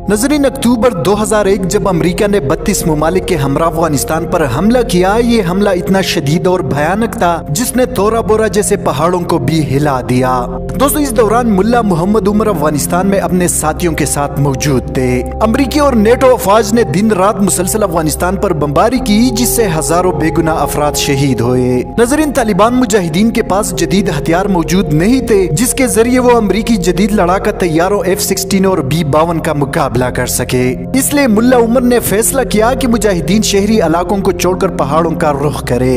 नजरीन, अक्टूबर 2001 जब अमेरिका ने 32 मुमालिक के हमरा अफगानिस्तान पर हमला किया, ये हमला इतना शदीद और भयानक था जिसने तोरा बोरा जैसे पहाड़ों को भी हिला दिया। दोस्तों, इस दौरान मुल्ला मोहम्मद उमर अफगानिस्तान में अपने साथियों के साथ मौजूद थे। अमरीकी और नेटो अफवाज ने दिन रात मुसलसल अफगानिस्तान पर बमबारी की, जिससे हजारों बेगुनाह अफराद शहीद हुए। नजरीन, तालिबान मुजाहिदीन के पास जदीद हथियार मौजूद नहीं थे जिसके जरिए वो अमरीकी जदीद लड़ाका तैयारों F-16 और B-52 का मुकाबला कर सके। इसलिए मुल्ला उमर ने फैसला किया कि मुजाहिदीन शहरी इलाकों को छोड़कर पहाड़ों का रुख करे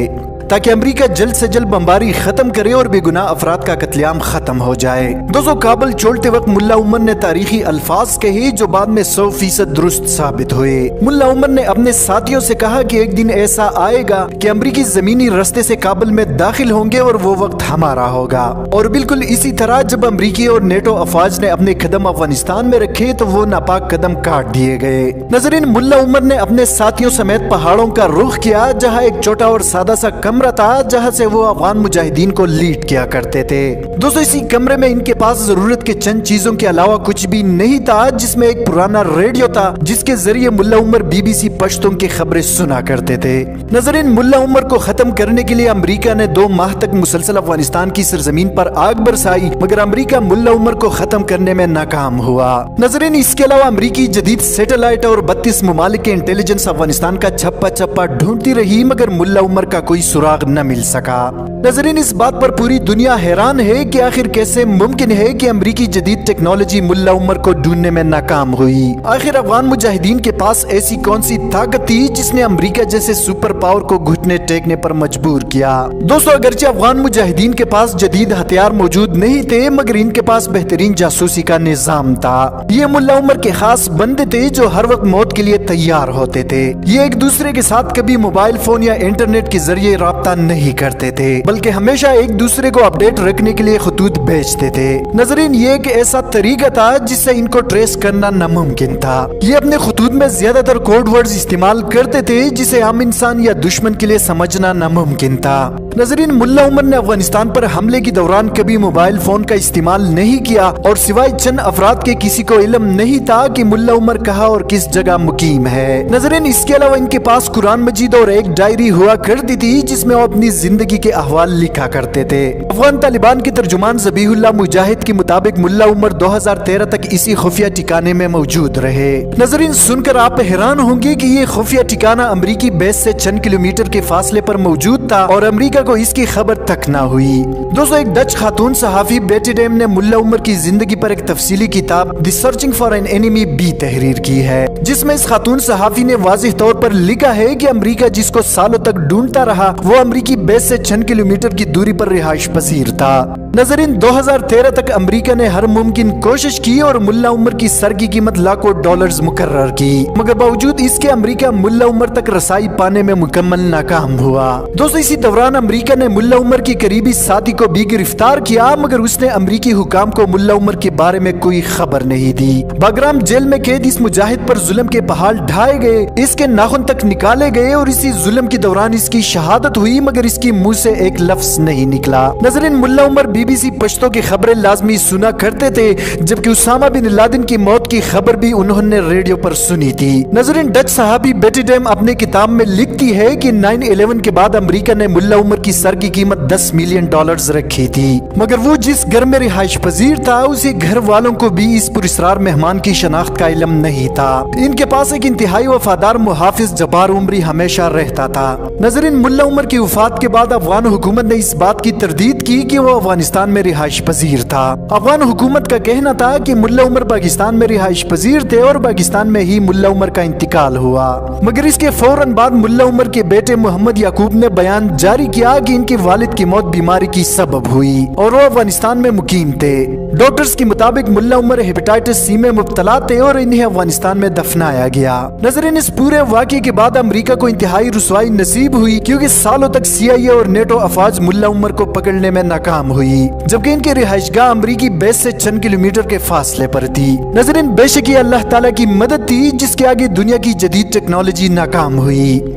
ताकि अमेरिका जल्द से जल्द बमबारी खत्म करे और बेगुनाह अफराद का कत्लेआम खत्म हो जाए। दोस्तों, काबुल छोड़ते वक्त मुल्ला उमर ने तारीखी अल्फाज कहे जो बाद में 100% दुरुस्त साबित हुए। मुल्ला उमर ने अपने साथियों से कहा कि एक दिन ऐसा आएगा कि अमरीकी जमीनी रास्ते से काबुल में दाखिल होंगे और वो वक्त हमारा होगा। और बिल्कुल इसी तरह जब अमरीकी और नेटो अफवाज ने अपने कदम अफगानिस्तान में रखे तो वो नापाक कदम काट दिए गए। नजरीन, मुल्ला उमर ने अपने साथियों समेत पहाड़ों का रुख किया, जहाँ एक छोटा और सादा सा कमरा था जहां से वो अफगान मुजाहिदीन को लीड किया करते थे। दोस्तों, इसी कमरे में इनके पास जरूरत के चंद चीजों के अलावा कुछ भी नहीं था, जिसमें एक पुराना रेडियो था जिसके जरिए मुल्ला उमर BBC पश्तून की खबरें सुना करते थे। नजरीन, मुल्ला उमर को खत्म करने के लिए अमेरिका ने 2 माह तक मुसलसल अफगानिस्तान की सरजमीन पर आग बरसाई, मगर अमेरिका मुल्ला उमर को खत्म करने में नाकाम हुआ। नजरीन, इसके अलावा अमेरिकी जदीद सैटेलाइट और 32 मुमालिक के इंटेलिजेंस अफगानिस्तान का छप्पा छप्पा ढूंढती रही, मगर मुल्ला उमर का कोई सुराग न मिल सका। नजरीन, इस बात पर पूरी दुनिया हैरान है कि आखिर कैसे मुमकिन है कि अमरीकी जदीद टेक्नोलॉजी मुल्ला उमर को ढूंढने में नाकाम हुई। आखिर अफगान मुजाहिदीन के पास ऐसी कौन सी ताकत थी जिसने अमरीका जैसे सुपर पावर को घुटने टेकने पर मजबूर किया। दोस्तों, अगरचे अफगान मुजाहिदीन के पास जदीद हथियार मौजूद नहीं थे, मगर इनके पास बेहतरीन जासूसी का निजाम था। ये मुल्ला उमर के खास बंदे थे जो हर वक्त मौत के लिए तैयार होते थे। ये एक दूसरे के साथ कभी मोबाइल फोन या इंटरनेट के जरिए राब्ता नहीं करते थे, बल्कि हमेशा एक दूसरे को अपडेट रखने के लिए खतूत भेजते थे। नजरीन, ये एक ऐसा तरीका था जिससे इनको ट्रेस करना नामुमकिन था। ये अपने खतूत में ज्यादातर कोड वर्ड्स इस्तेमाल करते थे जिसे आम इंसान या दुश्मन के लिए समझना नामुमकिन था। नजरीन, मुल्ला उमर ने अफगानिस्तान पर हमले के दौरान कभी मोबाइल फोन का इस्तेमाल नहीं किया और सिवाय चंद अफराद के किसी को इल्म नहीं था कि मुल्ला उमर कहाँ और किस जगह मुकीम है। नजरीन, इसके अलावा इनके पास कुरान मजीद और एक डायरी हुआ करती थी जिसमें वो अपनी जिंदगी के अहवाल लिखा करते थे। अफगान तालिबान के तर्जुमान ज़बीहुल्लाह मुजाहिद के मुताबिक मुल्ला उमर 2013 तक इसी खुफिया ठिकाने में मौजूद रहे। नजरीन, सुनकर आप हैरान होंगे कि ये खुफिया ठिकाना अमरीकी बेस से चंद किलोमीटर के फासले पर मौजूद था और अमरीका को इसकी खबर तक न हुई। दोस्तों, एक डच खातून सहाफी बेटी डेम ने मुल्ला उमर की जिंदगी पर एक तफसीली किताब the searching for an enemy भी तहरीर की है, जिसमें इस खातून सहाफी ने वाज़ेह तौर पर लिखा है कि अमरीका जिसको सालों तक ढूंढता रहा वो अमरीकी बेस से 6 किलोमीटर की दूरी पर रिहाइश पसीर था। नजरीन, 2013 तक अमेरिका ने हर मुमकिन कोशिश की और मुल्ला उमर की सर की कीमत लाखों डॉलर्स मुकर्रर की, मगर बावजूद इसके अमेरिका मुल्ला उमर तक रसाई पाने में मुकम्मल नाकाम हुआ। दोस्तों, इसी दौरान अमेरिका ने मुल्ला उमर की करीबी साथी को भी गिरफ्तार किया, मगर उसने अमेरिकी हुकाम को मुल्ला उमर के बारे में कोई खबर नहीं दी। बागराम जेल में कैद इस मुजाहिद पर जुल्म के पहाड़ ढाए गए, इसके नाखून तक निकाले गए और इसी जुल्म के दौरान इसकी शहादत हुई, मगर इसकी मुंह से एक लफ्ज नहीं निकला। नजरीन, मुल्ला उमर BBC पश्तो की खबरें लाजमी सुना करते थे, जबकि उसामा बिन लादेन की मौत की खबर भी उन्होंने रेडियो पर सुनी थी। नजरीन, डच सहाबी बेटी डेम अपने किताब में लिखती है कि 9/11 के बाद अमेरिका ने मुल्ला उमर की सर की कीमत $10 मिलियन रखी थी, मगर वो जिस घर में रिहाइश पजीर था उसी घर वालों को भी इस पुरस्रार मेहमान की शनाख्त का इल्म नहीं था। इनके पास एक इंतहाई वफादार मुहाफिज जब्बार उमरी हमेशा रहता था। नजरीन, मुल्ला उमर की वफात के बाद अफगान हुकूमत ने इस बात की तरदीद की कि वो अफगानिस्तान में रिहाइश पजीर था। अफगान हुकूमत का कहना था कि मुल्ला उमर पाकिस्तान में रिहाइश पजीर थे और पाकिस्तान में ही मुल्ला उमर का इंतकाल हुआ, मगर इसके फौरन बाद मुल्ला उमर के बेटे मोहम्मद याकूब ने बयान जारी किया कि इनके वालिद की मौत बीमारी की सबब हुई और वो अफगानिस्तान में मुकीम थे। डॉक्टर्स के मुताबिक मुल्ला उमर हेपेटाइटिस C में मुब्तला थे और इन्हें अफगानिस्तान में दफनाया गया। नजरीन, इस पूरे वाक़े के बाद अमेरिका को इंतहाई रुसवाई नसीब हुई, क्योंकि सालों तक CIA और नेटो अफवाज मुल्ला उमर को पकड़ने में नाकाम हुई, जबकि इनकी रिहाइशगाह अमरीकी बेस से 6 किलोमीटर के फासले पर थी। नजरीन, बेशक ये अल्लाह ताला की मदद थी जिसके आगे दुनिया की जदीद टेक्नोलॉजी नाकाम हुई।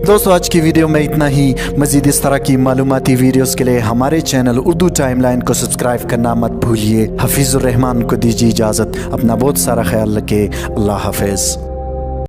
दोस्तों आज की वीडियो में इतना ही। मजीद इस तरह की मालूमाती वीडियोस के लिए हमारे चैनल उर्दू टाइमलाइन को सब्सक्राइब करना मत भूलिए। हफीजुर रहमान को दीजिए इजाज़त। अपना बहुत सारा ख्याल रखें। अल्लाह हाफिज़।